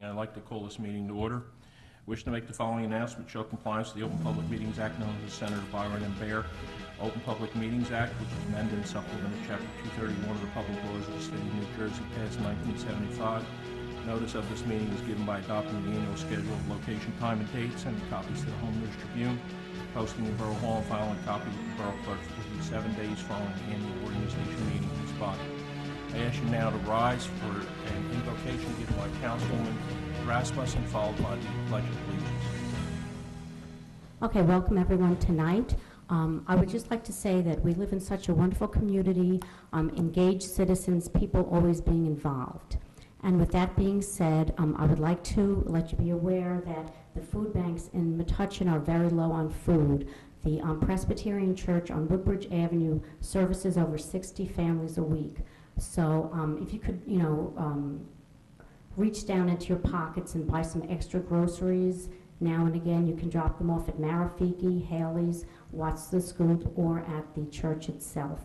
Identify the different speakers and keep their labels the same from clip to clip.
Speaker 1: I'd like to call this meeting to order. Wish to make the following announcement: show compliance with the Open Public Meetings Act known as the Senator Byron and Bear Open Public Meetings Act, which is amended and supplemented Chapter 231 of the Public Laws of the State of New Jersey, passed in 1975. Notice of this meeting is given by adopting the annual schedule of location, time, and date, sending copies to the Home News Tribune, posting in Borough Hall, and filing a copy with the Borough Clerk within 7 days following the annual organization meeting in this body. I ask you now to rise for an invocation given by Councilwoman Rasmussen, followed by the Pledge of Allegiance.
Speaker 2: Okay, welcome everyone tonight. I would just like to say that we live in such a wonderful community, engaged citizens, people always being involved. And with that being said, I would like to let you be aware that the food banks in Metuchen are very low on food. The Presbyterian Church on Woodbridge Avenue services over 60 families a week. So if you could, reach down into your pockets and buy some extra groceries now and again. You can drop them off at Marafiki, Haley's, Watts the Scoop, or at the church itself.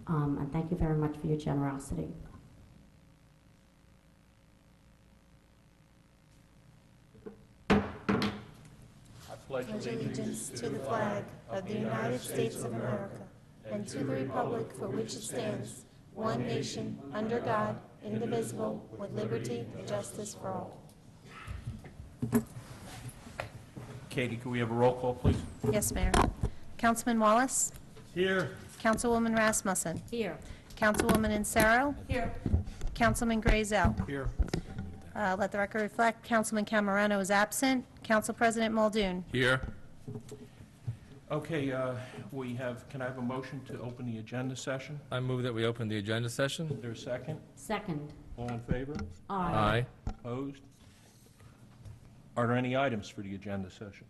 Speaker 2: And thank you very much for your generosity.
Speaker 1: I pledge
Speaker 3: allegiance to the flag of the United States of America and to the republic for which it stands, one nation, under God, indivisible, with liberty and justice for all.
Speaker 1: Katie, can we have a roll call, please?
Speaker 3: Yes, Mayor. Councilman Wallace?
Speaker 1: Here.
Speaker 3: Councilwoman Rasmussen?
Speaker 2: Here.
Speaker 3: Councilwoman Insero?
Speaker 2: Here.
Speaker 3: Councilman Grazel?
Speaker 1: Here.
Speaker 3: Let the record reflect, Councilman Camerano is absent. Council President Muldoon?
Speaker 1: Here. Okay, can I have a motion to open the agenda session?
Speaker 4: I move that we open the agenda session.
Speaker 1: Is there a second?
Speaker 2: Second.
Speaker 1: All in favor?
Speaker 4: Aye.
Speaker 1: Opposed? Are there any items for the agenda session?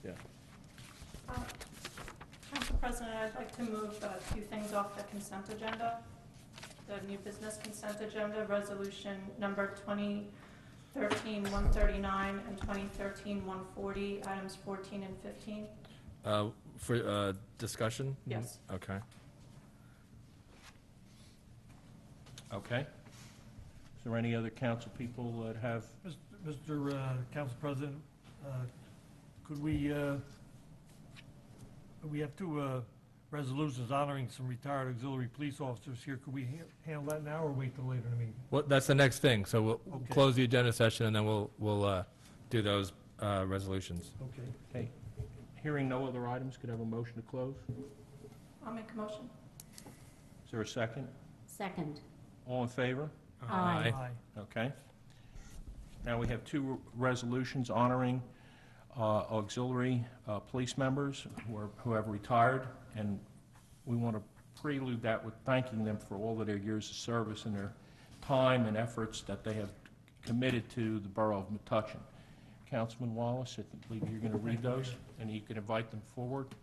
Speaker 1: Yeah.
Speaker 5: Council President, I'd like to move two things off the consent agenda. The new business consent agenda, resolution number 2013-139 and 2013-140, items 14 and 15.
Speaker 4: For discussion?
Speaker 5: Yes.
Speaker 4: Okay.
Speaker 1: Okay. Is there any other council people that have?
Speaker 6: Mr. Council President, could we have two resolutions honoring some retired auxiliary police officers here. Could we handle that now or wait till later in the meeting?
Speaker 4: Well, that's the next thing. So we'll
Speaker 6: Okay.
Speaker 4: close the agenda session and then we'll do those resolutions.
Speaker 6: Okay.
Speaker 1: Okay. Hearing no other items, could I have a motion to close?
Speaker 5: I'll make a motion.
Speaker 1: Is there a second?
Speaker 2: Second.
Speaker 1: All in favor?
Speaker 2: Aye.
Speaker 1: Okay. Now we have two resolutions honoring auxiliary police members who have retired, and we want to prelude that with thanking them for all of their years of service and their time and efforts that they have committed to the Borough of Metuchen. Councilman Wallace, I believe you're going to read those, and you can invite them forward.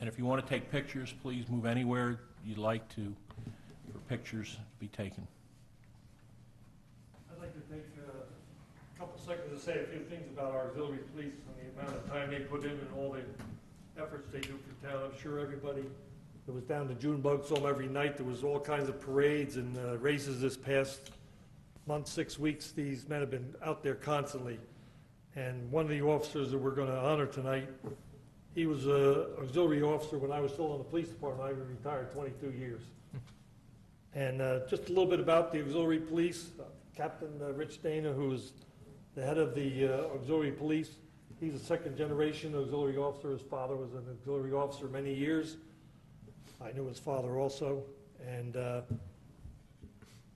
Speaker 1: And if you want to take pictures, please move anywhere you'd like to for pictures to be taken.
Speaker 6: I'd like to take a couple seconds to say a few things about our auxiliary police and the amount of time they put in and all the efforts they do for town. I'm sure everybody that was down to Junebug saw them every night. There was all kinds of parades and races this past month, 6 weeks. These men have been out there constantly. And one of the officers that we're going to honor tonight, he was an auxiliary officer when I was still in the police department. I retired 22 years. And just a little bit about the auxiliary police. Captain Rich Dana, who is the head of the auxiliary police, he's a second-generation auxiliary officer. His father was an auxiliary officer many years. I knew his father also. And there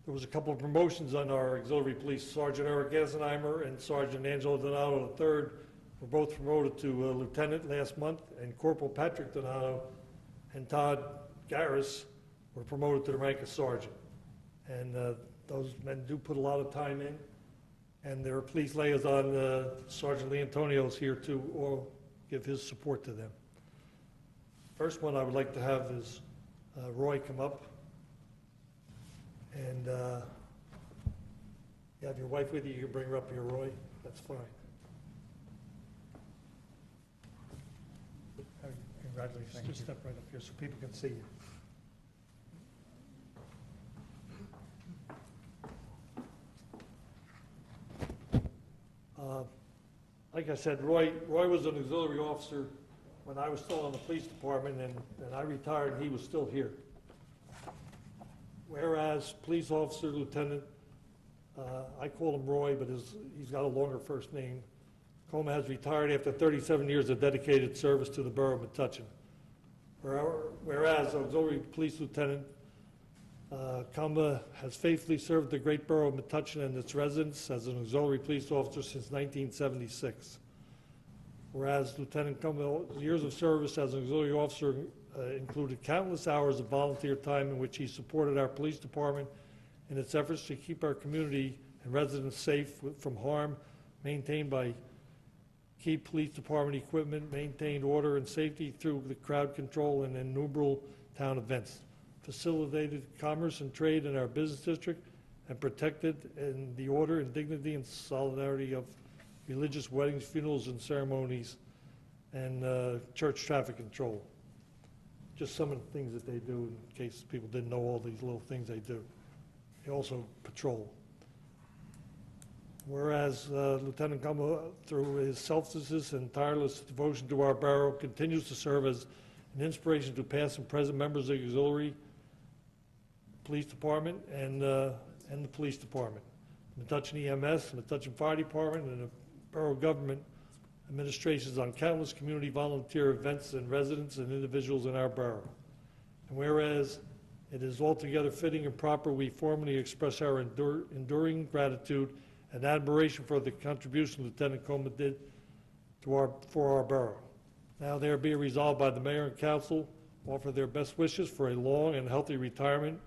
Speaker 6: was a couple of promotions on our auxiliary police. Sergeant Eric Gasenheimer and Sergeant Angelo Donato III were both promoted to lieutenant last month, and Corporal Patrick Donato and Todd Garris were promoted to the rank of sergeant. And those men do put a lot of time in. And their police liaison, Sergeant Leantonio, is here to give his support to them. First one I would like to have is Roy come up. And you have your wife with you, you can bring her up here, Roy. That's fine. Congratulations. Just step right up here so people can see you. like I said, Roy was an auxiliary officer when I was still on the police department, and I retired, and he was still here. Whereas police officer, lieutenant, I call him Roy, but he's got a longer first name. Coma has retired after 37 years of dedicated service to the Borough of Metuchen. Whereas auxiliary police lieutenant Coma has faithfully served the great borough of Metuchen and its residents as an auxiliary police officer since 1976. Whereas Lieutenant Cumm's years of service as an auxiliary officer included countless hours of volunteer time in which he supported our police department in its efforts to keep our community and residents safe from harm, maintained by key police department equipment, maintained order and safety through the crowd control and innumerable town events, facilitated commerce and trade in our business district, and protected in the order and dignity and solidarity of religious weddings, funerals, and ceremonies, and church traffic control. Just some of the things that they do, in case people didn't know all these little things they do. They also patrol. Whereas Lieutenant Gummo, through his selflessness and tireless devotion to our borough, continues to serve as an inspiration to past and present members of the auxiliary police department and the police department, Metuchen EMS, Metuchen Fire Department, and the borough government administrations on countless community volunteer events and residents and individuals in our borough. And whereas it is altogether fitting and proper we formally express our enduring gratitude and admiration for the contribution Lieutenant Coma did for our borough. Now there be resolved by the mayor and council, offer their best wishes for a long and healthy retirement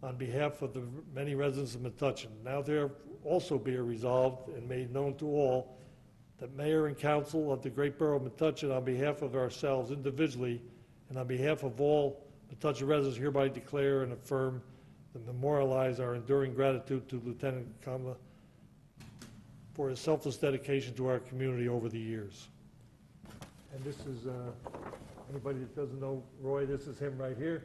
Speaker 6: on behalf of the many residents of Metuchen. Now there also be resolved and made known to all that mayor and council of the great borough of Metuchen, on behalf of ourselves individually and on behalf of all Metuchen residents, hereby declare and affirm and memorialize our enduring gratitude to Lieutenant Coma for his selfless dedication to our community over the years. And this is, anybody that doesn't know Roy, this is him right here.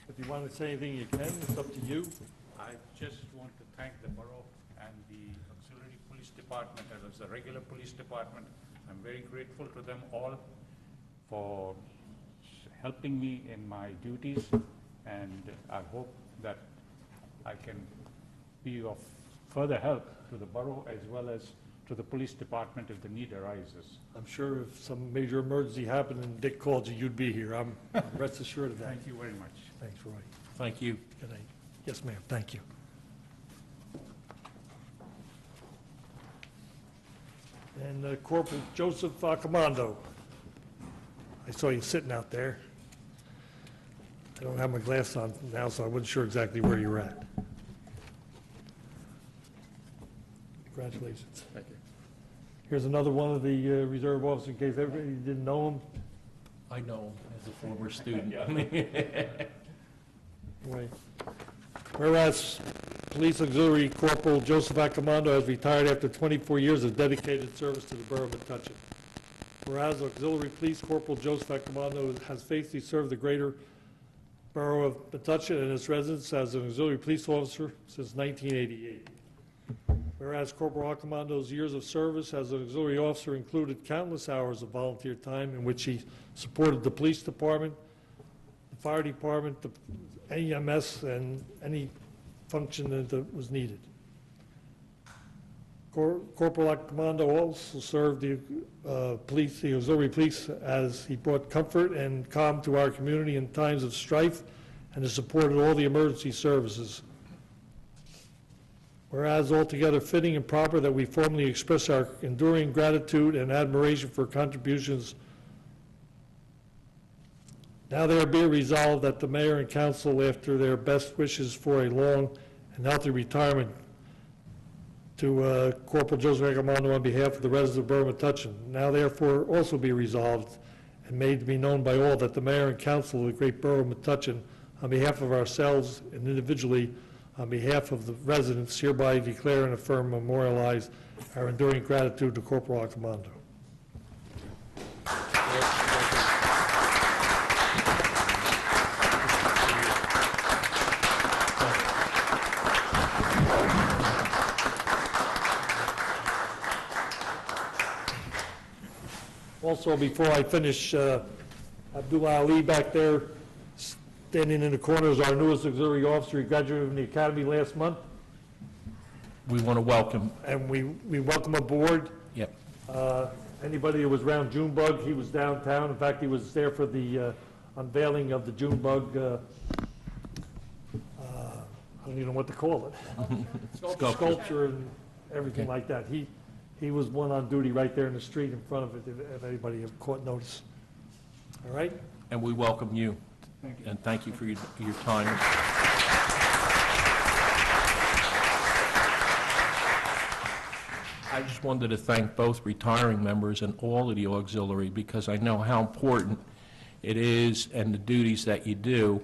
Speaker 6: If you want to say anything, you can. It's up to you.
Speaker 7: I just want to thank the borough and the auxiliary police department as a regular police department. I'm very grateful to them all for helping me in my duties, and I hope that I can be of further help to the borough as well as to the police department if the need arises.
Speaker 6: I'm sure if some major emergency happened and Dick called you, you'd be here. I'm rest assured of that.
Speaker 7: Thank you very much.
Speaker 6: Thanks, Roy.
Speaker 1: Thank you.
Speaker 6: Good night. Yes, ma'am. Thank you. And Corporal Joseph Accomando. I saw you sitting out there. I don't have my glass on now, so I wasn't sure exactly where you were at. Congratulations.
Speaker 1: Thank you.
Speaker 6: Here's another one of the reserve officers, in case everybody didn't know him.
Speaker 1: I know him as a former student.
Speaker 6: Right. Whereas Police Auxiliary Corporal Joseph Accomando has retired after 24 years of dedicated service to the Borough of Metuchen. Whereas Auxiliary Police Corporal Joseph Accomando has faithfully served the greater Borough of Metuchen and its residents as an auxiliary police officer since 1988. Whereas Corporal Accomando's years of service as an auxiliary officer included countless hours of volunteer time in which he supported the police department, the fire department, the EMS, and any function that was needed. Corporal Accomando also served the the auxiliary police, as he brought comfort and calm to our community in times of strife and has supported all the emergency services. Whereas altogether fitting and proper that we formally express our enduring gratitude and admiration for contributions. Now there be resolved that the mayor and council, after their best wishes for a long and healthy retirement, to Corporal Joseph Accomando on behalf of the residents of Borough Metuchen. Now therefore also be resolved, and made to be known by all that the mayor and council of the great borough of Metuchen, on behalf of ourselves and individually, on behalf of the residents, hereby declare and affirm memorialize our enduring gratitude to Corporal Arcomando. Also, before I finish, Abdul Ali back there, standing in the corner, is our newest auxiliary officer. He graduated from the academy last month,
Speaker 1: We want to welcome,
Speaker 6: and we welcome aboard.
Speaker 1: yep,
Speaker 6: Anybody who was around Junebug, he was downtown. In fact, he was there for the unveiling of the Junebug, I don't even know what to call it. Sculpture and everything
Speaker 1: Okay.
Speaker 6: like that. He was one on duty right there in the street in front of it, if anybody have caught notice. All right?
Speaker 1: and we welcome you. And thank you for your time. I just wanted to thank both retiring members and all of the auxiliary, because I know how important it is and the duties that you do.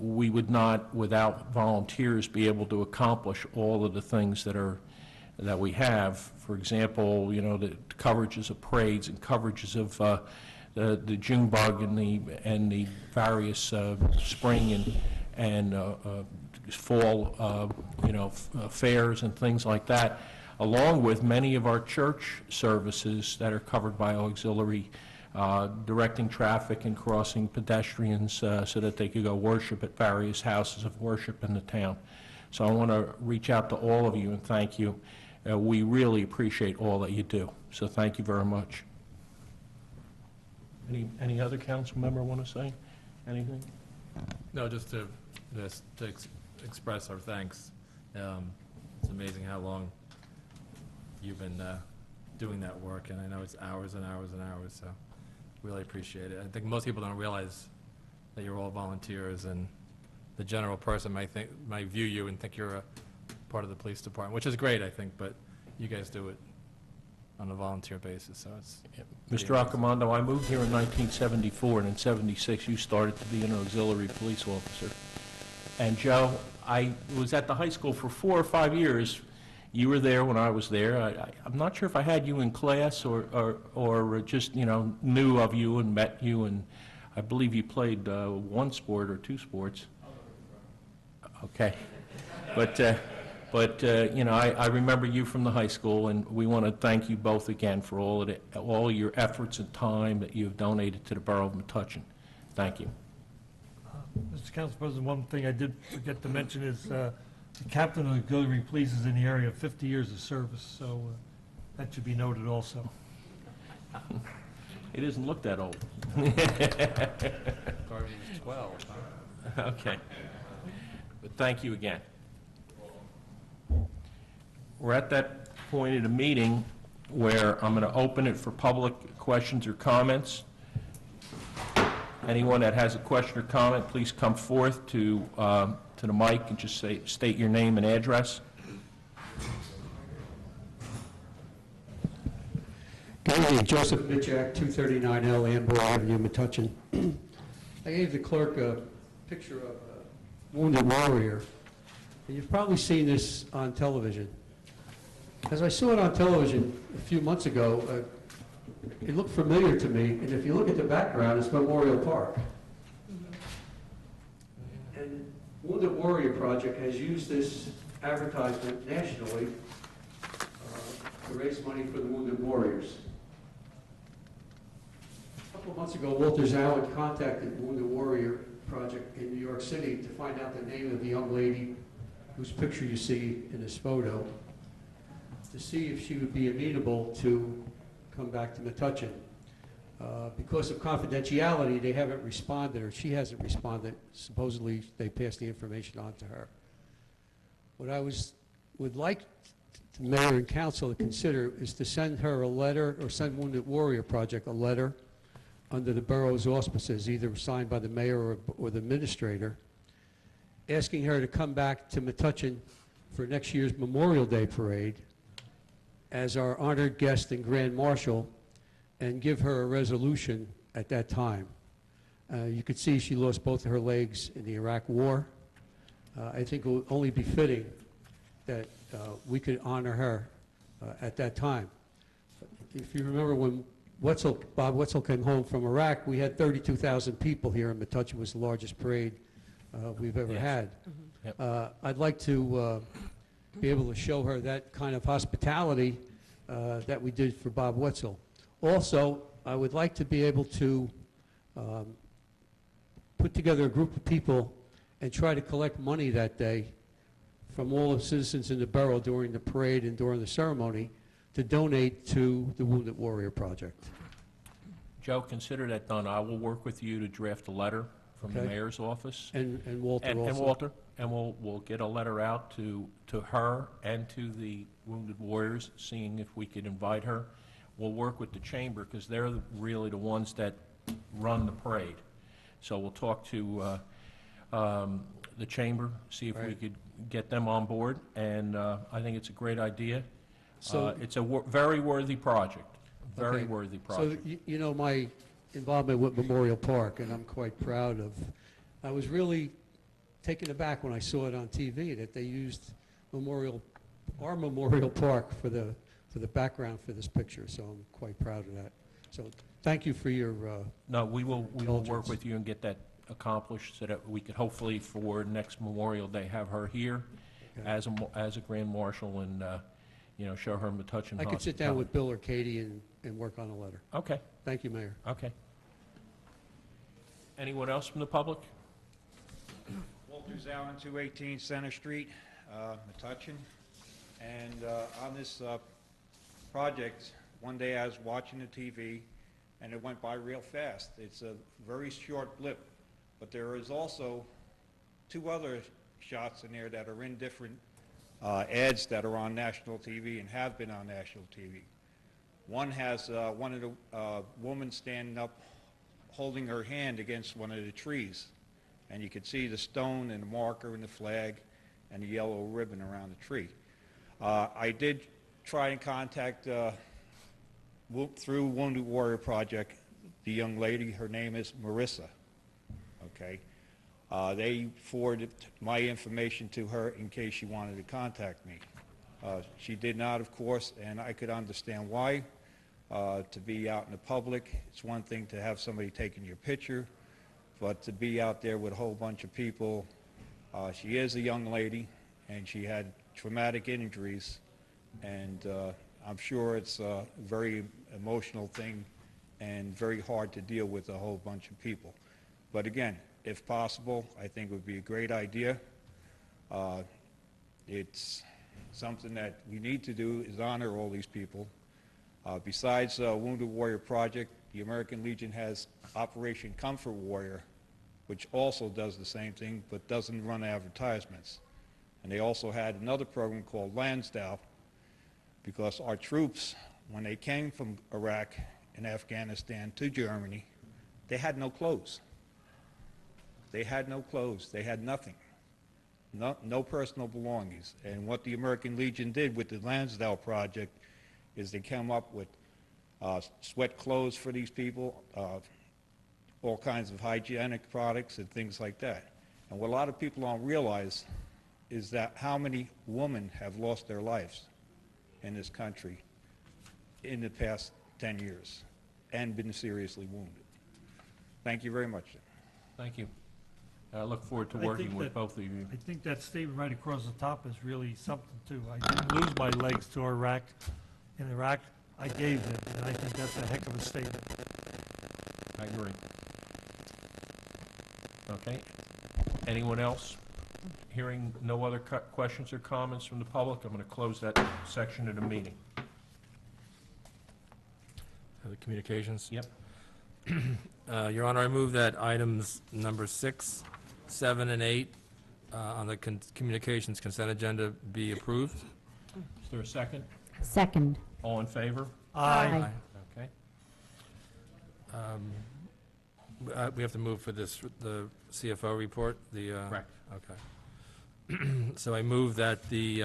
Speaker 1: We would not, without volunteers, be able to accomplish all of the things that we have. For example, you know, the coverages of parades and coverages of the Junebug and the various spring and fall, fairs and things like that, along with many of our church services that are covered by auxiliary, directing traffic and crossing pedestrians so that they could go worship at various houses of worship in the town. So I want to reach out to all of you and thank you. We really appreciate all that you do, so thank you very much. Any other council member want to say anything?
Speaker 4: No, just to express our thanks. It's amazing how long you've been doing that work, and I know it's hours and hours and hours, so really appreciate it. I think most people don't realize that you're all volunteers, and the general person might view you and think you're a part of the police department, which is great, I think, but you guys do it on a volunteer basis, so it's...
Speaker 1: Mr. Accomando, I moved here in 1974, and in '76 you started to be an auxiliary police officer. And Joe, I was at the high school for 4 or 5 years. You were there when I was there. I'm not sure if I had you in class or just, knew of you and met you, and I believe you played one sport or 2 sports. Okay. But I remember you from the high school, and we want to thank you both again for all your efforts and time that you have donated to the Borough of Metuchen. Thank you.
Speaker 6: Mr. Council President, one thing I did forget to mention is the captain of the auxiliary police is in the area of 50 years of service, so that should be noted also.
Speaker 1: It doesn't look that old.
Speaker 4: Garvey was 12, huh?
Speaker 1: Okay. But thank you again. We're at that point in the meeting where I'm going to open it for public questions or comments. Anyone that has a question or comment, please come forth to the mic and just state your name and address.
Speaker 8: Good evening, Joseph Mitchak, 239L Amber Avenue, Metuchen. I gave the clerk a picture of a wounded warrior, and you've probably seen this on television. As I saw it on television a few months ago, it looked familiar to me, and if you look at the background, it's Memorial Park. And Wounded Warrior Project has used this advertisement nationally to raise money for the Wounded Warriors. A couple of months ago, Walter Zowen contacted the Wounded Warrior Project in New York City to find out the name of the young lady whose picture you see in this photo, to see if she would be amenable to come back to Metuchen. Because of confidentiality, they haven't responded, or she hasn't responded. Supposedly, they passed the information on to her. What I would like the mayor and council to consider is to send her a letter, or send Wounded Warrior Project a letter under the borough's auspices, either signed by the mayor or the administrator, asking her to come back to Metuchen for next year's Memorial Day parade as our honored guest and grand marshal, and give her a resolution at that time. You could see she lost both of her legs in the Iraq War. I think it would only be fitting that we could honor her at that time. If you remember when Bob Wetzel came home from Iraq, we had 32,000 people here, and Metuchen was the largest parade we've ever
Speaker 1: Yes.
Speaker 8: had.
Speaker 1: Yep.
Speaker 8: I'd like to be able to show her that kind of hospitality that we did for Bob Wetzel. Also, I would like to be able to put together a group of people and try to collect money that day from all the citizens in the borough during the parade and during the ceremony to donate to the Wounded Warrior Project.
Speaker 1: Joe, consider that done. I will work with you to draft a letter from the
Speaker 8: Okay.
Speaker 1: mayor's office.
Speaker 8: And Walter
Speaker 1: And
Speaker 8: also.
Speaker 1: Walter, and we'll get a letter out to her and to the Wounded Warriors, seeing if we could invite her. We'll work with the chamber, because they're really the ones that run the parade. So we'll talk to the chamber, see if we
Speaker 8: Right.
Speaker 1: could get them on board, and I think it's a great idea.
Speaker 8: So-
Speaker 1: It's a very worthy project, very
Speaker 8: Okay.
Speaker 1: worthy
Speaker 8: So,
Speaker 1: project.
Speaker 8: you know my involvement with Memorial Park, and I'm quite proud of. I was really taken aback when I saw it on TV that they used our Memorial Park for the background for this picture. So I'm quite proud of that. So thank you for your.
Speaker 1: No, we will work
Speaker 8: Indulgence.
Speaker 1: with you and get that accomplished so that we could hopefully for next Memorial Day have her here
Speaker 8: Okay.
Speaker 1: as a Grand Marshal and, show her Metuchen
Speaker 8: I could sit down with Bill or Katie and work on a letter.
Speaker 1: Okay,
Speaker 8: Thank you, Mayor.
Speaker 1: okay. Anyone else from the public?
Speaker 9: Walter Zowen, 218 Center Street, Metuchen. And on this project, one day I was watching the TV, and it went by real fast. It's a very short blip, but there is also 2 other shots in there that are in different ads that are on national TV and have been on national TV. One has one of the woman standing up holding her hand against one of the trees, and you can see the stone and the marker and the flag and the yellow ribbon around the tree. I did try and contact through Wounded Warrior Project the young lady. Her name is Marissa. Okay, they forwarded my information to her in case she wanted to contact me. She did not, of course, and I could understand why. To be out in the public, it's one thing to have somebody taking your picture, but to be out there with a whole bunch of people, she is a young lady, and she had traumatic injuries, and I'm sure it's a very emotional thing and very hard to deal with a whole bunch of people. But again, if possible, I think it would be a great idea. It's something that we need to do is honor all these people. Besides Wounded Warrior Project, the American Legion has Operation Comfort Warrior, which also does the same thing but doesn't run advertisements. And they also had another program called Lansdowne, because our troops, when they came from Iraq and Afghanistan to Germany, they had no clothes. They had no clothes. They had nothing. No personal belongings. And what the American Legion did with the Lansdowne Project is they came up with sweat clothes for these people, all kinds of hygienic products and things like that. And what a lot of people don't realize is that how many women have lost their lives in this country in the past 10 years and been seriously wounded. Thank you very much.
Speaker 1: Thank you. I look forward to
Speaker 6: I
Speaker 1: working
Speaker 6: think
Speaker 1: with
Speaker 6: that-
Speaker 1: both of you.
Speaker 6: I think that statement right across the top is really something too. I didn't lose my legs to Iraq. In Iraq, I gave them, and I think that's a heck of a statement.
Speaker 1: I agree. Okay. Anyone else? Hearing no other questions or comments from the public, I'm going to close that section of the meeting.
Speaker 4: The communications?
Speaker 1: Yep.
Speaker 4: Your Honor, I move that items number 6, 7, and 8 on the communications consent agenda be approved.
Speaker 1: Is there a second?
Speaker 2: Second.
Speaker 1: All in favor?
Speaker 2: Aye.
Speaker 1: Okay.
Speaker 4: We have to move for this, the CFO report, the...
Speaker 1: Correct.
Speaker 4: Okay. So I move that the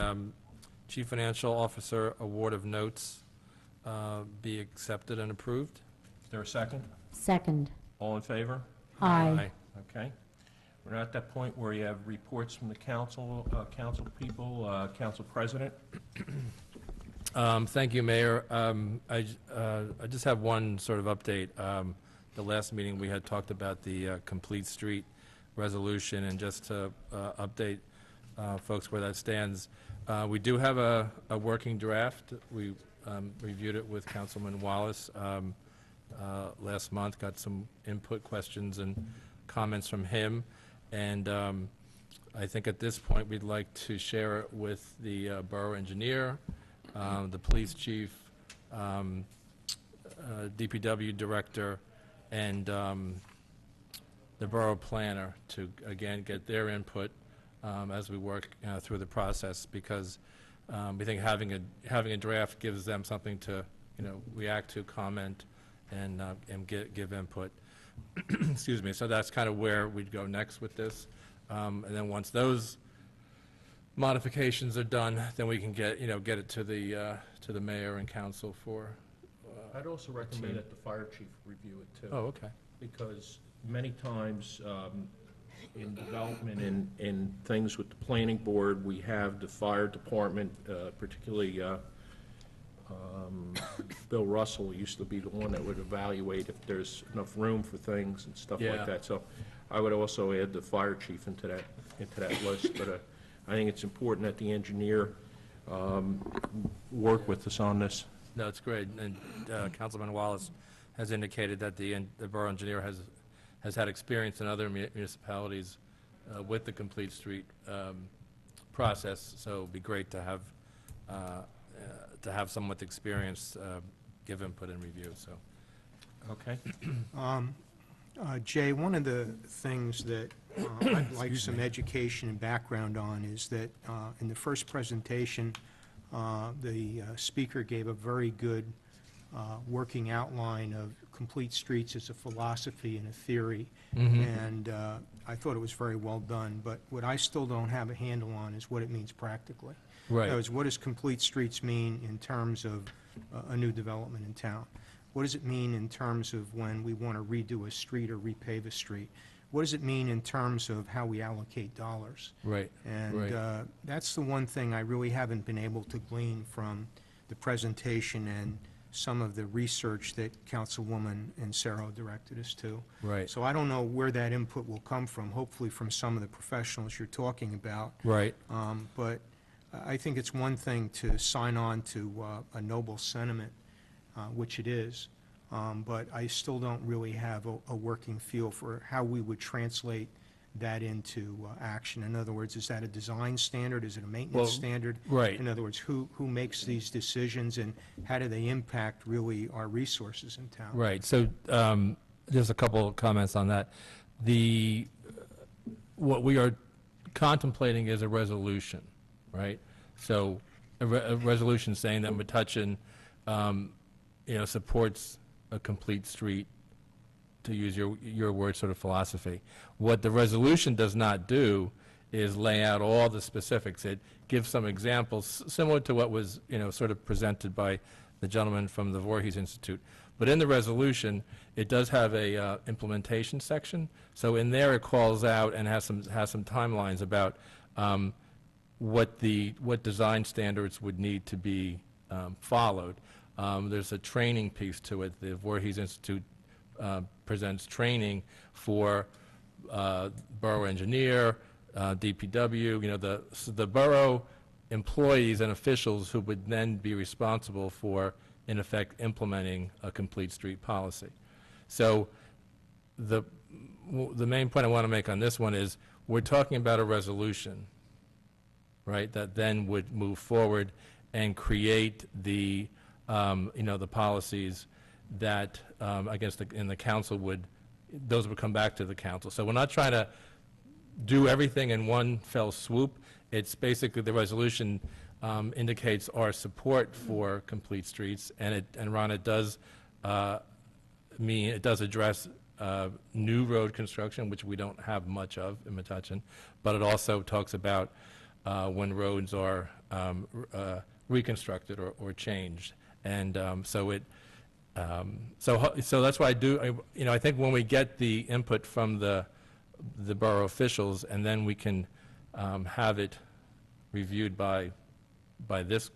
Speaker 4: Chief Financial Officer Award of Notes be accepted and approved.
Speaker 1: there a second?
Speaker 2: Second.
Speaker 1: All in favor?
Speaker 2: Aye.
Speaker 1: Okay. We're now at that point where you have reports from the council, council people, council president.
Speaker 4: Thank you, Mayor. I just have one sort of update. The last meeting, we had talked about the complete street resolution, and just to update folks where that stands, we do have a working draft. We reviewed it with Councilman Wallace last month, got some input, questions, and comments from him, and I think at this point we'd like to share it with the borough engineer, the police chief, DPW director, and the borough planner to, again, get their input as we work through the process, because we think having a draft gives them something to, react to, comment, and give input. Excuse me. So that's kind of where we'd go next with this, and then once those modifications are done, then we can get it to the mayor and council for.
Speaker 1: I'd also recommend that the fire chief review it too.
Speaker 4: Oh, okay.
Speaker 1: Because many times in development in things with the planning board, we have the fire department, particularly Bill Russell used to be the one that would evaluate if there's enough room for things and stuff
Speaker 4: Yeah.
Speaker 1: like that. So I would also add the fire chief into that list. But I think it's important that the engineer work with us on this.
Speaker 4: No, it's great. And Councilman Wallace has indicated that the borough engineer has had experience in other municipalities with the complete street process. So it'd be great to have someone with experience give input and review. So,
Speaker 1: Okay.
Speaker 10: Jay, one of the things that I'd like some education and background on is that in the first presentation, the speaker gave a very good working outline of complete streets as a philosophy and a theory, and I thought it was very well done. But what I still don't have a handle on is what it means practically.
Speaker 4: right.
Speaker 10: That is, what does complete streets mean in terms of a new development in town? What does it mean in terms of when we want to redo a street or repave a street? What does it mean in terms of how we allocate dollars?
Speaker 4: Right.
Speaker 10: And
Speaker 4: Right.
Speaker 10: that's the one thing I really haven't been able to glean from the presentation and some of the research that Councilwoman Insero directed us to.
Speaker 4: Right.
Speaker 10: So I don't know where that input will come from, hopefully from some of the professionals you're talking about.
Speaker 4: Right.
Speaker 10: But I think it's one thing to sign on to a noble sentiment, which it is, but I still don't really have a working feel for how we would translate that into action. In other words, is that a design standard? Is it a maintenance
Speaker 4: Well,
Speaker 10: standard?
Speaker 4: right.
Speaker 10: In other words, who makes these decisions, and how do they impact really our resources in town?
Speaker 4: Right. So just a couple of comments on that. What we are contemplating is a resolution, right? So a resolution saying that Metuchen, supports a complete street, to use your word, sort of philosophy. What the resolution does not do is lay out all the specifics. It gives some examples similar to what was, sort of presented by the gentleman from the Voorhees Institute. But in the resolution, it does have a implementation section. So in there, it calls out and has some timelines about what design standards would need to be followed. There's a training piece to it. The Voorhees Institute presents training for borough engineer, DPW, the borough employees and officials who would then be responsible for, in effect, implementing a complete street policy. So the main point I want to make on this one is we're talking about a resolution, right, that then would move forward and create the policies that, I guess, in the council those would come back to the council. So we're not trying to do everything in one fell swoop. It's basically the resolution indicates our support for complete streets, and Ron, it does address new road construction, which we don't have much of in Metuchen, but it also talks about when roads are reconstructed or changed. And so So that's why I think when we get the input from the borough officials, and then we can have it reviewed by this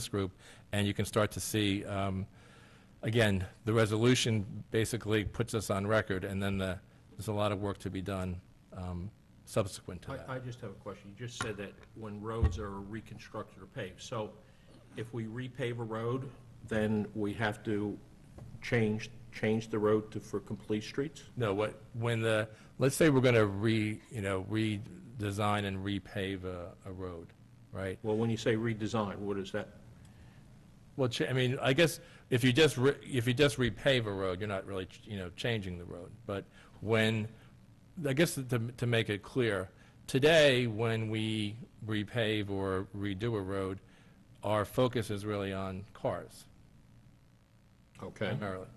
Speaker 4: group, and you can start to see, again, the resolution basically puts us on record, and then there's a lot of work to be done subsequent to that.
Speaker 1: I just have a question. You just said that when roads are reconstructed or paved, so if we repave a road, then we have to change the road for complete streets?
Speaker 4: No, let's say we're going to redesign and repave a road, right?
Speaker 1: Well, when you say redesign, what is that?
Speaker 4: Well, I guess if you just repave a road, you're not really, changing the road. But I guess to make it clear, today, when we repave or redo a road, our focus is really on cars.
Speaker 1: Okay.
Speaker 4: Primarily.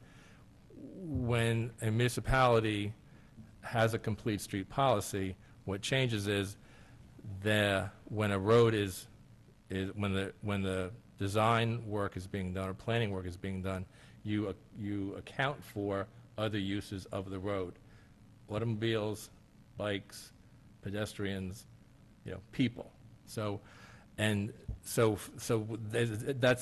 Speaker 4: When a municipality has a complete street policy, what changes is when a road when the design work is being done or planning work is being done, you account for other uses of the road: automobiles, bikes, pedestrians, people. So that's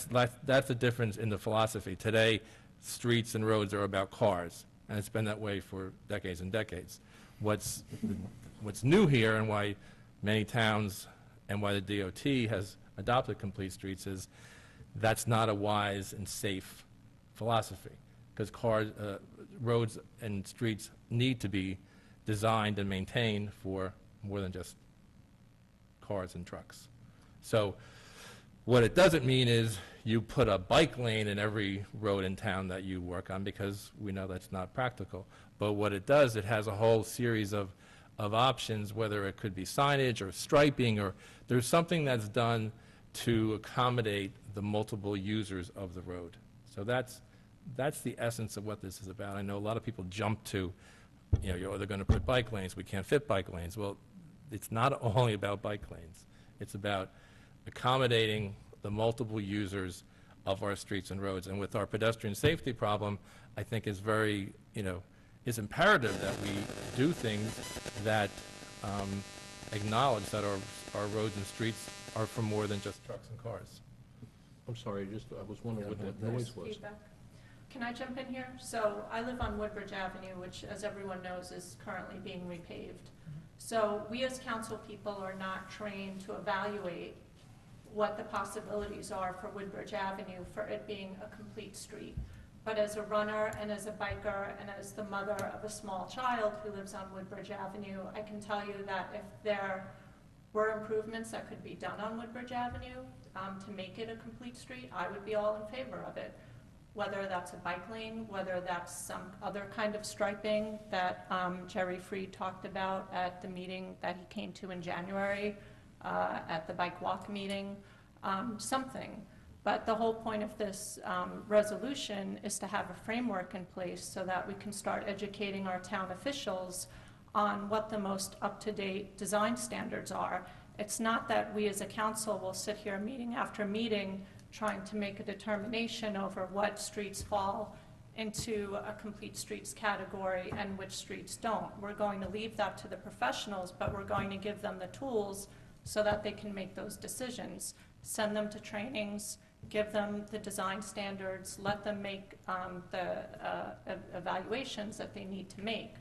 Speaker 4: the difference in the philosophy. Today, streets and roads are about cars, and it's been that way for decades and decades. What's new here, and why many towns and why the DOT has adopted complete streets, is that's not a wise and safe philosophy, because roads and streets need to be designed and maintained for more than just cars and trucks. So what it doesn't mean is you put a bike lane in every road in town that you work on, because we know that's not practical. But what it does, it has a whole series of options, whether it could be signage or striping, or there's something that's done to accommodate the multiple users of the road. So that's the essence of what this is about. I know a lot of people jump to, they're going to put bike lanes. We can't fit bike lanes. Well, it's not only about bike lanes. It's about accommodating the multiple users of our streets and roads. And with our pedestrian safety problem, I think is very, it's imperative that we do things that acknowledge that our roads and streets are for more than just trucks and cars.
Speaker 1: I'm sorry, I was wondering what that noise was.
Speaker 5: Feedback. Can I jump in here? So I live on Woodbridge Avenue, which, as everyone knows, is currently being repaved. So we as council people are not trained to evaluate what the possibilities are for Woodbridge Avenue for it being a complete street. But as a runner and as a biker and as the mother of a small child who lives on Woodbridge Avenue, I can tell you that if there were improvements that could be done on Woodbridge Avenue to make it a complete street, I would be all in favor of it. Whether that's a bike lane, whether that's some other kind of striping that Jerry Freed talked about at the meeting that he came to in January, at the bike walk meeting, something. But the whole point of this resolution is to have a framework in place so that we can start educating our town officials on what the most up-to-date design standards are. It's not that we as a council will sit here meeting after meeting trying to make a determination over what streets fall into a complete streets category and which streets don't. We're going to leave that to the professionals, but we're going to give them the tools so that they can make those decisions. Send them to trainings, give them the design standards, let them make the evaluations that they need to make.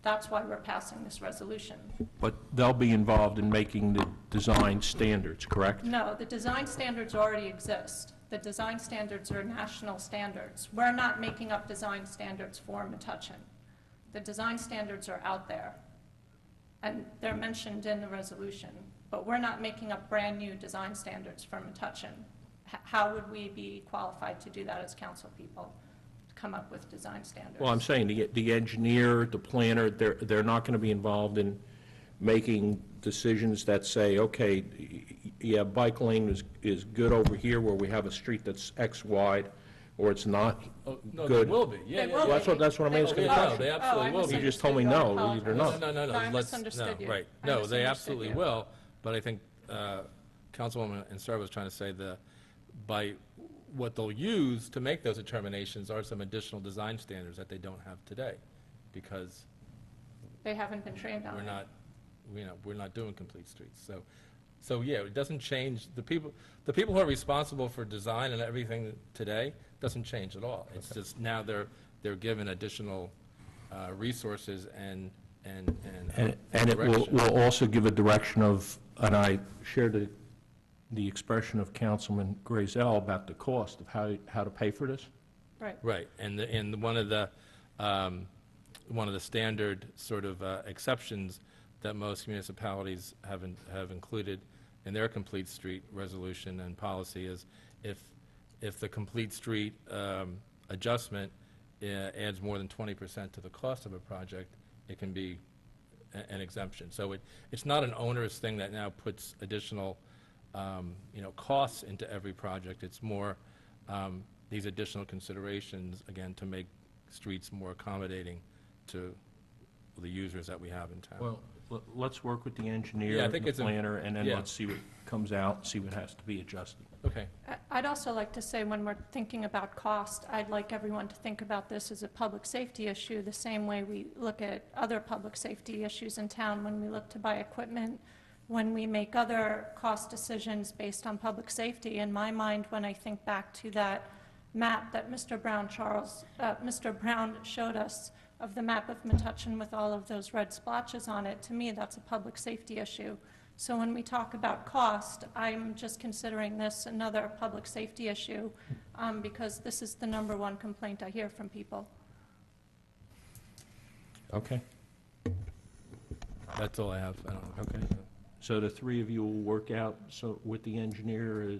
Speaker 5: That's why we're passing this resolution.
Speaker 1: But they'll be involved in making the design standards, correct?
Speaker 5: No, the design standards already exist. The design standards are national standards. We're not making up design standards for Metuchen. The design standards are out there, and they're mentioned in the resolution, but we're not making up brand new design standards for Metuchen. How would we be qualified to do that as council people? Come up with design standards.
Speaker 1: Well, I'm saying the engineer, the planner, they're not going to be involved in making decisions that say, okay, yeah, bike lane is good over here where we have a street that's X wide, or it's not
Speaker 4: No,
Speaker 1: good.
Speaker 4: they will be. Yeah,
Speaker 5: They
Speaker 4: yeah,
Speaker 5: will
Speaker 4: yeah.
Speaker 1: Well, that's what I'm asking.
Speaker 4: No, they absolutely will be.
Speaker 1: You just told me no, they're not.
Speaker 4: No,
Speaker 5: No, I
Speaker 4: let's,
Speaker 5: misunderstood you.
Speaker 4: right.
Speaker 5: I
Speaker 4: No, they
Speaker 5: misunderstood
Speaker 4: absolutely
Speaker 5: you.
Speaker 4: will, but I think Councilwoman Insardi was trying to say what they'll use to make those determinations are some additional design standards that they don't have today, because
Speaker 5: They haven't been trained on it.
Speaker 4: we're not doing complete streets. So yeah, it doesn't change, the people who are responsible for design and everything today doesn't change at all. It's just now they're given additional resources and
Speaker 1: And it
Speaker 4: direction.
Speaker 1: will also give a direction of, and I share the expression of Councilman Grazel about the cost of how to pay for this.
Speaker 5: Right.
Speaker 4: Right, and one of the standard sort of exceptions that most municipalities have included in their complete street resolution and policy is if the complete street adjustment adds more than 20% to the cost of a project, it can be an exemption. So it's not an onerous thing that now puts additional costs into every project. It's more these additional considerations, again, to make streets more accommodating to the users that we have in town.
Speaker 1: Well, let's work with the engineer
Speaker 4: Yeah, I
Speaker 1: and
Speaker 4: think
Speaker 1: the
Speaker 4: it's a-
Speaker 1: planner, and then
Speaker 4: yeah.
Speaker 1: let's see what comes out, see what has to be adjusted.
Speaker 4: Okay.
Speaker 5: I'd also like to say, when we're thinking about cost, I'd like everyone to think about this as a public safety issue, the same way we look at other public safety issues in town when we look to buy equipment, when we make other cost decisions based on public safety. In my mind, when I think back to that map that Mr. Brown showed us of the map of Metuchen with all of those red splotches on it, to me, that's a public safety issue. So when we talk about cost, I'm just considering this another public safety issue, because this is the #1 complaint I hear from people.
Speaker 1: Okay,
Speaker 4: That's all I have. I don't know.
Speaker 1: okay. So the three of you will work out with the engineer,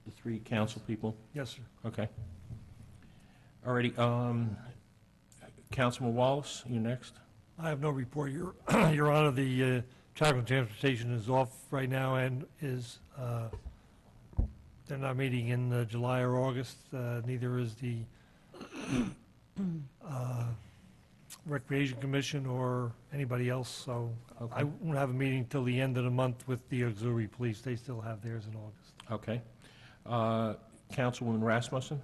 Speaker 1: the three council people?
Speaker 6: Yes, sir.
Speaker 1: Okay. All righty, Councilman Wallace, you next.
Speaker 6: I have no report, Your Your Honor. The traffic and transportation is off right now and they're not meeting in July or August. Neither is the Recreation Commission or anybody else, so
Speaker 1: Okay.
Speaker 6: I won't have a meeting till the end of the month with the auxiliary police. They still have theirs in August.
Speaker 1: Okay. Councilwoman Rasmussen?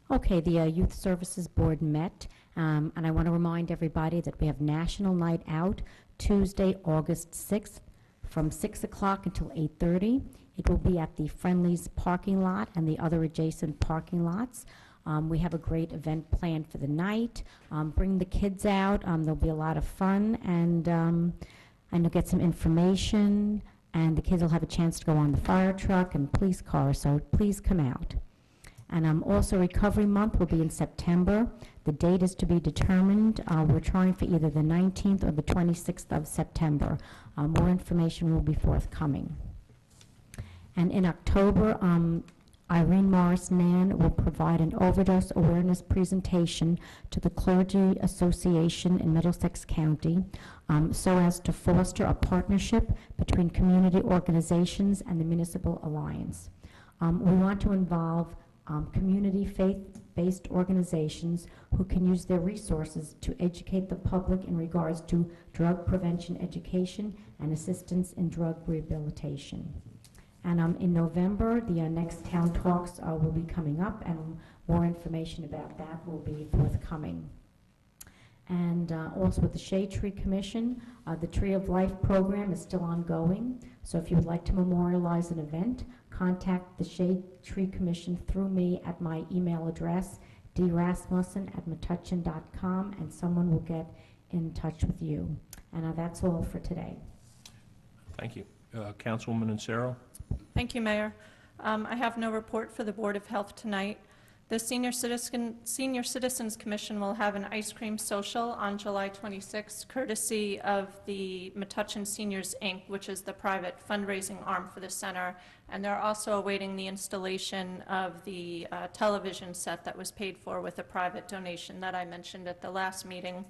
Speaker 2: Okay, the Youth Services Board met, and I want to remind everybody that we have National Night Out Tuesday, August 6th, from 6 o'clock until 8:30. It will be at the Friendly's parking lot and the other adjacent parking lots. We have a great event planned for the night. Bring the kids out. There'll be a lot of fun, and you'll get some information, and the kids will have a chance to go on the fire truck and police car, so please come out. And also Recovery Month will be in September. The date is to be determined. We're trying for either the 19th or the 26th of September. More information will be forthcoming. And in October, Irene Morris-Nan will provide an overdose awareness presentation to the Clergy Association in Middlesex County, so as to foster a partnership between community organizations and the Municipal Alliance. We want to involve community faith-based organizations who can use their resources to educate the public in regards to drug prevention education and assistance in drug rehabilitation. And in November, the next Town Talks will be coming up, and more information about that will be forthcoming. And also with the Shade Tree Commission, the Tree of Life program is still ongoing. So if you would like to memorialize an event, contact the Shade Tree Commission through me at my email address, drasmussen@metuchen.com, and someone will get in touch with you. And that's all for today.
Speaker 1: Thank you. Councilwoman Insero?
Speaker 5: Thank you, Mayor. I have no report for the Board of Health tonight. The Senior Citizens Commission will have an ice cream social on July 26th, courtesy of the Metuchen Seniors, Inc., which is the private fundraising arm for the center. And they're also awaiting the installation of the television set that was paid for with a private donation that I mentioned at the last meeting.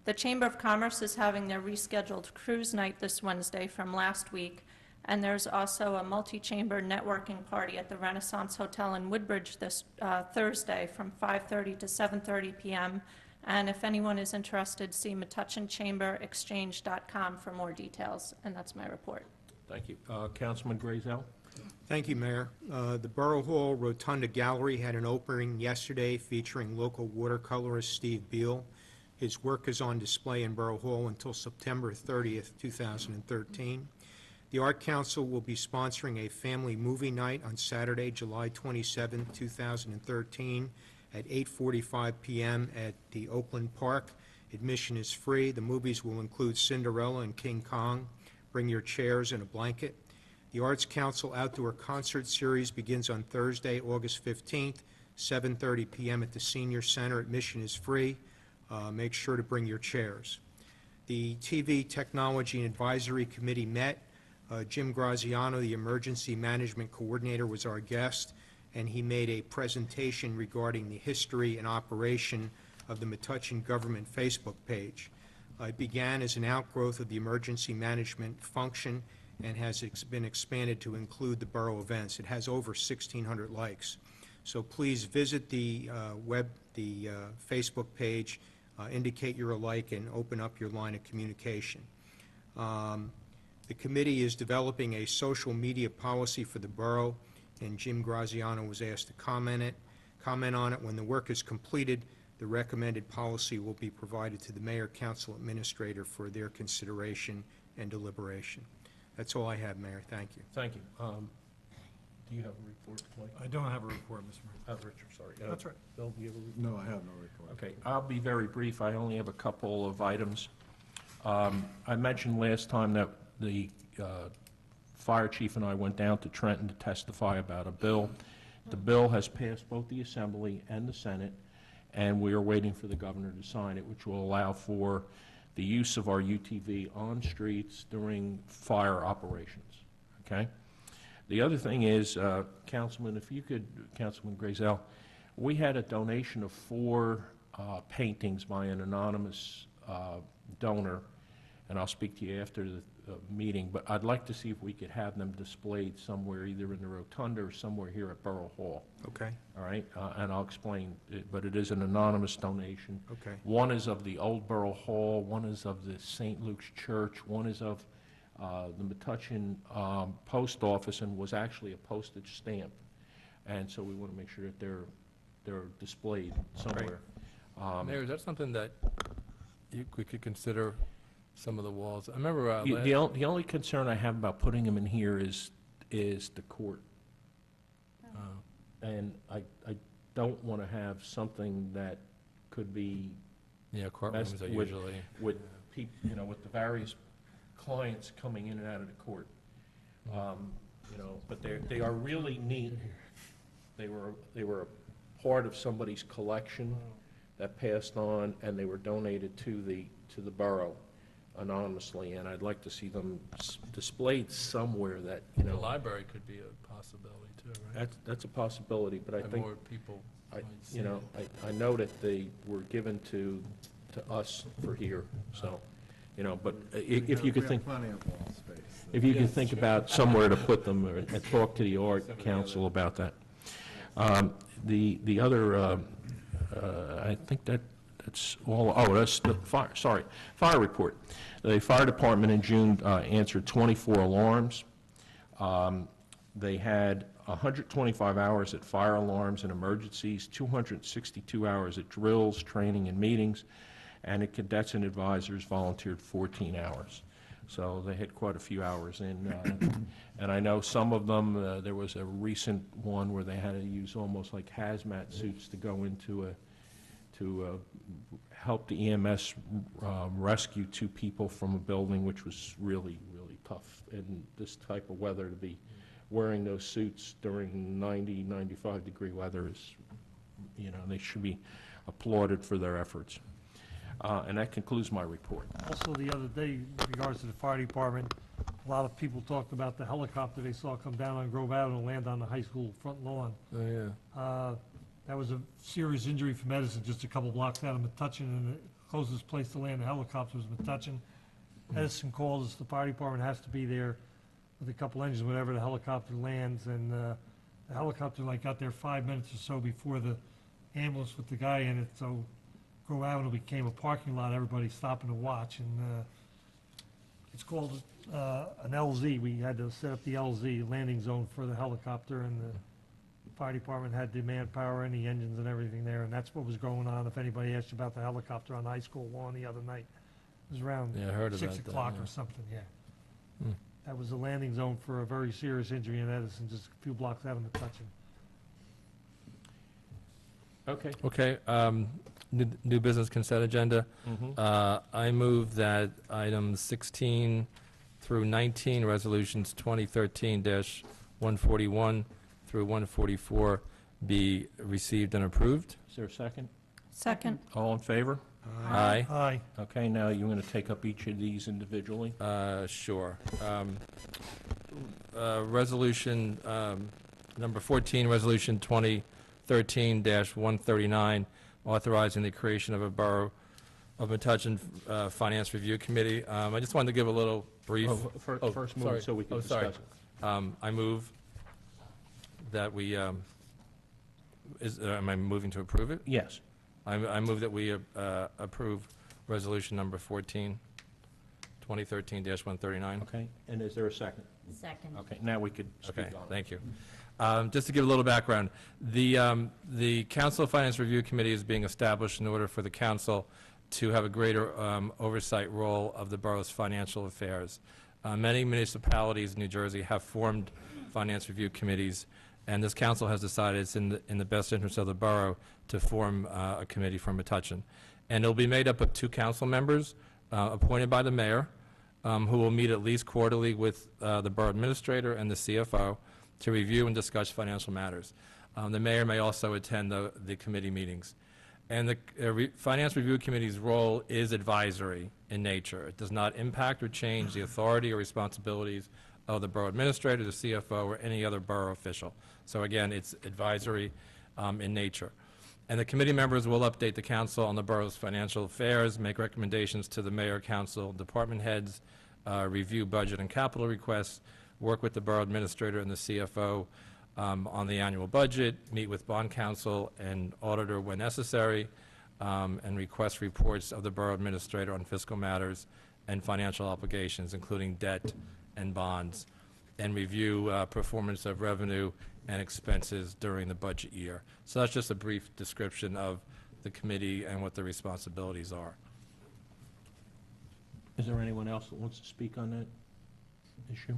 Speaker 5: The Chamber of Commerce is having their rescheduled cruise night this Wednesday from last week. And there's also a multi-chamber networking party at the Renaissance Hotel in Woodbridge this Thursday from 5:30 to 7:30 p.m. And if anyone is interested, see metuchenchamberexchange.com for more details. And that's my report.
Speaker 1: Thank you. Councilman Grazel?
Speaker 10: Thank you, Mayor. The Borough Hall Rotunda Gallery had an opening yesterday featuring local watercolorist Steve Beal. His work is on display in Borough Hall until September 30th, 2013. The Art Council will be sponsoring a family movie night on Saturday, July 27th, 2013, at 8:45 p.m. at the Oakland Park. Admission is free. The movies will include Cinderella and King Kong. Bring your chairs and a blanket. The Arts Council Outdoor Concert Series begins on Thursday, August 15th, 7:30 p.m. at the Senior Center. Admission is free. Make sure to bring your chairs. The TV Technology and Advisory Committee met. Jim Graziano, the Emergency Management Coordinator, was our guest, and he made a presentation regarding the history and operation of the Metuchen Government Facebook page. It began as an outgrowth of the emergency management function and has been expanded to include the borough events. It has over 1,600 likes. So please visit the Facebook page, indicate you're a like, and open up your line of communication. The committee is developing a social media policy for the borough, and Jim Graziano was asked to comment on it. When the work is completed, the recommended policy will be provided to the mayor, council administrator for their consideration and deliberation. That's all I have, Mayor. Thank you.
Speaker 1: Thank you. Do you have a report, Mike?
Speaker 6: I don't have a report, Mr. Mayor.
Speaker 1: Richard, sorry.
Speaker 6: That's right.
Speaker 1: Bill, do you have a report?
Speaker 11: No, I have no report.
Speaker 1: Okay, I'll be very brief. I only have a couple of items. I mentioned last time that the fire chief and I went down to Trenton to testify about a bill. The bill has passed both the Assembly and the Senate, and we are waiting for the governor to sign it, which will allow for the use of our UTV on streets during fire operations, okay? The other thing is, Councilman, if you could, Councilman Grazel, we had a donation of 4 paintings by an anonymous donor, and I'll speak to you after the meeting, but I'd like to see if we could have them displayed somewhere, either in the Rotunda or somewhere here at Borough Hall.
Speaker 10: Okay.
Speaker 1: All right, and I'll explain, but it is an anonymous donation.
Speaker 10: Okay.
Speaker 1: One is of the old Borough Hall, one is of the St. Luke's Church, one is of the Metuchen Post Office, and was actually a postage stamp. And so we want to make sure that they're displayed somewhere.
Speaker 4: Mayor, is that something that we could consider some of the walls? I remember
Speaker 1: The only concern I have about putting them in here is the court. And I don't want to have something that could be
Speaker 4: yeah, courtrooms
Speaker 1: messed
Speaker 4: are
Speaker 1: with,
Speaker 4: usually
Speaker 1: with people, you know, with the various clients coming in and out of the court. You know, but they are really neat. They were a part of somebody's collection that passed on, and they were donated to the borough anonymously, and I'd like to see them displayed somewhere that, you
Speaker 4: the
Speaker 1: know.
Speaker 4: library could be a possibility too, right?
Speaker 1: That's a possibility, but I
Speaker 4: And
Speaker 1: think,
Speaker 4: more people might see
Speaker 1: you know, I know that they were given to us for here, so, you know, but if you could think,
Speaker 11: plenty of wall space.
Speaker 1: if you could think about somewhere to put them, and talk to the art council about that. The other, I think that's all. Oh, that's the fire report. The fire department in June answered 24 alarms. They had 125 hours at fire alarms and emergencies, 262 hours at drills, training, and meetings, and the cadets and advisors volunteered 14 hours. So they had quite a few hours in, and I know some of them, there was a recent one where they had to use almost like hazmat suits to go into to help the EMS rescue 2 people from a building, which was really, really tough in this type of weather. To be wearing those suits during 90, 95-degree weather is, you know, they should be applauded for their efforts. And that concludes my report.
Speaker 6: Also, the other day, in regards to the fire department, a lot of people talked about the helicopter they saw come down on Grove Avenue and land on the high school front lawn.
Speaker 4: Oh, yeah.
Speaker 6: That was a serious injury for medicine, just a couple blocks out of Metuchen, and the closest place to land the helicopter was Metuchen. Edison called us, the fire department has to be there with a couple engines whenever the helicopter lands, and the helicopter got there 5 minutes or so before the ambulance with the guy in it, so Grove Avenue became a parking lot, everybody stopping to watch, and It's called an LZ. We had to set up the LZ, landing zone for the helicopter, and the fire department had the manpower and the engines and everything there, and that's what was going on. If anybody asked you about the helicopter on the high school lawn the other night, it was around
Speaker 4: Yeah, I heard
Speaker 6: 6
Speaker 4: about that,
Speaker 6: o'clock
Speaker 4: yeah.
Speaker 6: or something, yeah.
Speaker 4: Hmm.
Speaker 6: That was the landing zone for a very serious injury in Edison, just a few blocks out of Metuchen.
Speaker 1: Okay.
Speaker 4: Okay, new business consent agenda. I move that items 16 through 19, resolutions 2013-141 through 144 be received and approved.
Speaker 1: Is there a second?
Speaker 5: Second.
Speaker 1: All in favor?
Speaker 4: Aye.
Speaker 6: Aye.
Speaker 1: Okay, now you're going to take up each of these individually.
Speaker 4: Sure. Resolution number 14, resolution 2013-139, authorizing the creation of a Borough of Metuchen Finance Review Committee. I just wanted to give a little brief.
Speaker 1: First move so we can
Speaker 4: sorry.
Speaker 1: discuss it.
Speaker 4: I move that we, am I moving to approve it?
Speaker 1: Yes.
Speaker 4: I move that we approve resolution number 14, 2013-139.
Speaker 1: Okay, and is there a second?
Speaker 2: Second.
Speaker 1: Okay, now we could speak
Speaker 4: Okay,
Speaker 1: on it.
Speaker 4: thank you. Just to give a little background, the Council Finance Review Committee is being established in order for the council to have a greater oversight role of the borough's financial affairs. Many municipalities in New Jersey have formed finance review committees, and this council has decided it's in the best interest of the borough to form a committee for Metuchen. And it'll be made up of 2 council members appointed by the mayor, who will meet at least quarterly with the borough administrator and the CFO to review and discuss financial matters. The mayor may also attend the committee meetings. And the Finance Review Committee's role is advisory in nature. It does not impact or change the authority or responsibilities of the borough administrator, the CFO, or any other borough official. So again, it's advisory in nature. And the committee members will update the council on the borough's financial affairs, make recommendations to the mayor, council, department heads, review budget and capital requests, work with the borough administrator and the CFO on the annual budget, meet with bond counsel and auditor when necessary, and request reports of the borough administrator on fiscal matters and financial obligations, including debt and bonds, and review performance of revenue and expenses during the budget year. So that's just a brief description of the committee and what the responsibilities are.
Speaker 1: Is there anyone else that wants to speak on that issue?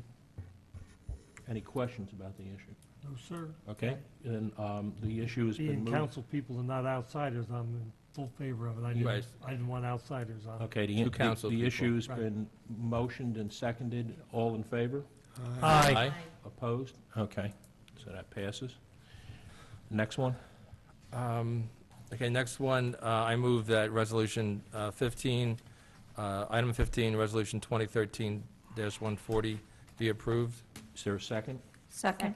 Speaker 1: Any questions about the issue?
Speaker 6: No, sir.
Speaker 1: Okay, and the issue has been
Speaker 6: Being
Speaker 1: moved.
Speaker 6: council people and not outsiders, I'm in full favor of it.
Speaker 4: Right.
Speaker 6: I didn't want outsiders on it.
Speaker 1: Okay,
Speaker 4: Two council
Speaker 1: the
Speaker 4: people.
Speaker 1: issue's
Speaker 6: Right.
Speaker 1: been motioned and seconded. All in favor?
Speaker 6: Aye.
Speaker 1: Opposed? Okay, so that passes. Next one?
Speaker 4: Okay, next one, I move that resolution 15, item 15, resolution 2013-140 be approved.
Speaker 1: Is there a second?
Speaker 5: Second.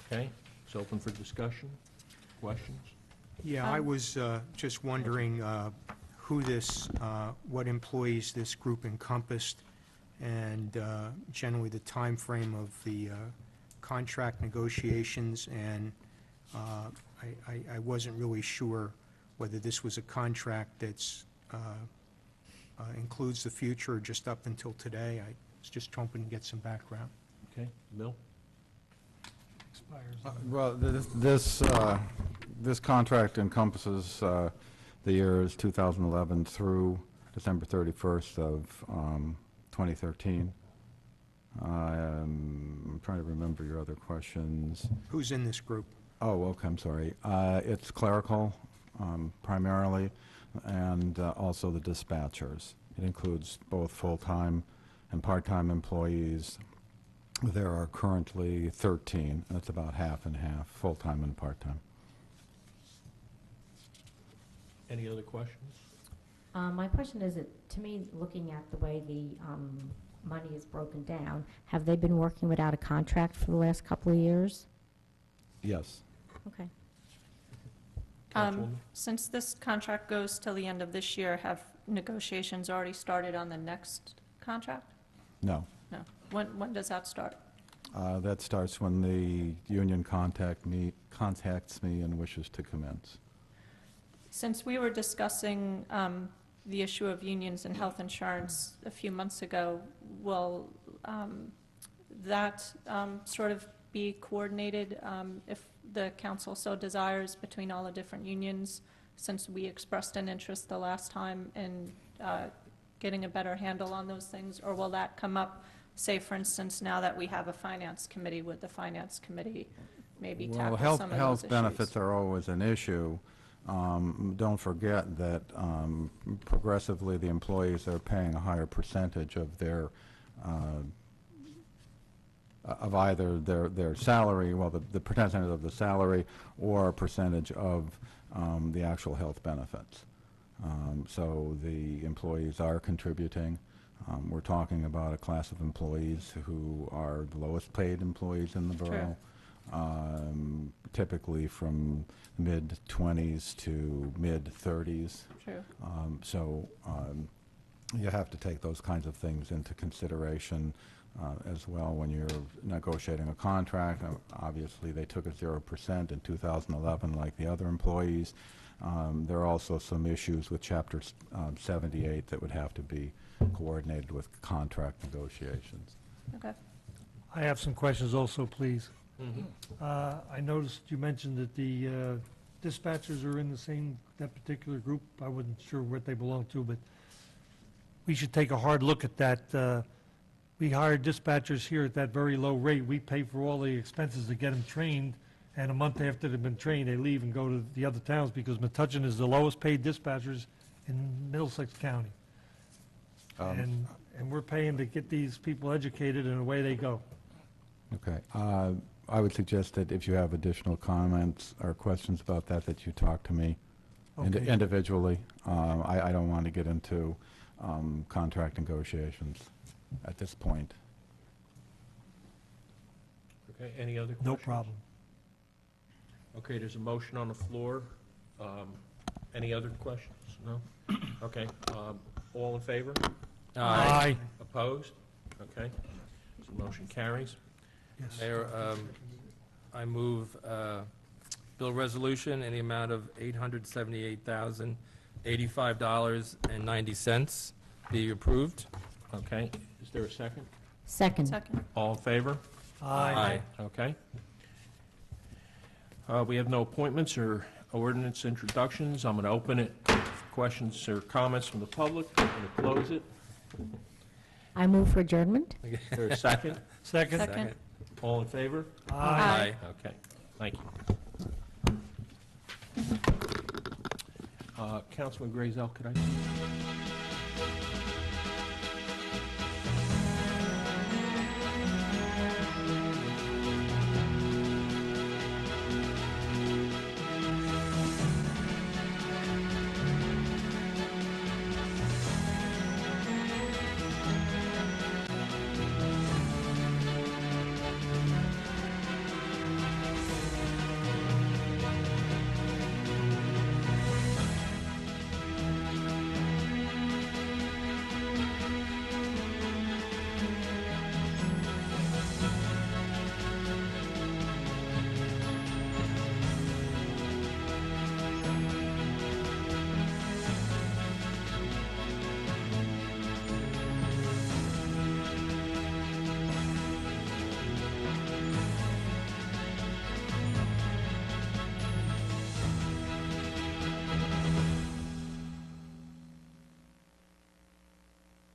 Speaker 1: Okay, it's open for discussion. Questions?
Speaker 10: Yeah, I was just wondering who this, what employees this group encompassed, and generally the time frame of the contract negotiations, and I wasn't really sure whether this was a contract that's includes the future or just up until today. I was just hoping to get some background.
Speaker 1: Okay, Bill?
Speaker 6: Expires.
Speaker 11: Well, this contract encompasses the years 2011 through December 31st of 2013. I'm trying to remember your other questions.
Speaker 10: Who's in this group?
Speaker 11: Oh, okay, I'm sorry. It's clerical primarily, and also the dispatchers. It includes both full-time and part-time employees. There are currently 13. That's about half and half, full-time and part-time.
Speaker 1: Any other questions?
Speaker 2: My question is, to me, looking at the way the money is broken down, have they been working without a contract for the last couple of years?
Speaker 11: Yes.
Speaker 2: Okay.
Speaker 1: Councilwoman?
Speaker 5: Since this contract goes till the end of this year, have negotiations already started on the next contract?
Speaker 11: No.
Speaker 5: No. When does that start?
Speaker 11: That starts when the union contacts me and wishes to commence.
Speaker 5: Since we were discussing the issue of unions and health insurance a few months ago. Will that sort of be coordinated if the council so desires between all the different unions, since we expressed an interest the last time in getting a better handle on those things? Or will that come up, say, for instance, now that we have a finance committee, would the finance committee maybe tackle some of those
Speaker 11: Health
Speaker 5: issues?
Speaker 11: benefits are always an issue. Don't forget that progressively the employees are paying a higher percentage of their of either their salary, well, the percentage of the salary, or a percentage of the actual health benefits. So the employees are contributing. We're talking about a class of employees who are the lowest paid employees in the borough, typically from mid-20s to mid-30s.
Speaker 5: True.
Speaker 11: So you have to take those kinds of things into consideration as well when you're negotiating a contract. Obviously, they took a 0% in 2011 like the other employees. There are also some issues with Chapter 78 that would have to be coordinated with contract negotiations.
Speaker 5: Okay.
Speaker 6: I have some questions also, please. I noticed you mentioned that the dispatchers are in that particular group. I wasn't sure what they belong to, but we should take a hard look at that. We hire dispatchers here at that very low rate. We pay for all the expenses to get them trained, and a month after they've been trained, they leave and go to the other towns because Metuchen is the lowest paid dispatchers in Middlesex County. And we're paying to get these people educated, and away they go.
Speaker 11: Okay. I would suggest that if you have additional comments or questions about that, that you talk to me individually. I don't want to get into contract negotiations at this point.
Speaker 1: Okay, any other questions?
Speaker 6: No problem.
Speaker 1: Okay, there's a motion on the floor. Any other questions? No? Okay, all in favor?
Speaker 6: Aye.
Speaker 1: Opposed? Okay, so motion carries.
Speaker 6: Yes.
Speaker 4: Mayor, I move bill resolution in the amount of $878,085.90 be approved.
Speaker 1: Okay, is there a second?
Speaker 2: Second.
Speaker 5: Second.
Speaker 1: All in favor?
Speaker 6: Aye.
Speaker 1: Okay. We have no appointments or ordinance introductions. I'm going to open it for questions or comments from the public. I'm going to close it.
Speaker 2: I move for adjournment.
Speaker 1: Is there a second?
Speaker 6: Second.
Speaker 5: Second.
Speaker 1: All in favor?
Speaker 6: Aye.
Speaker 1: Okay, thank you. Councilman Grazel, could I?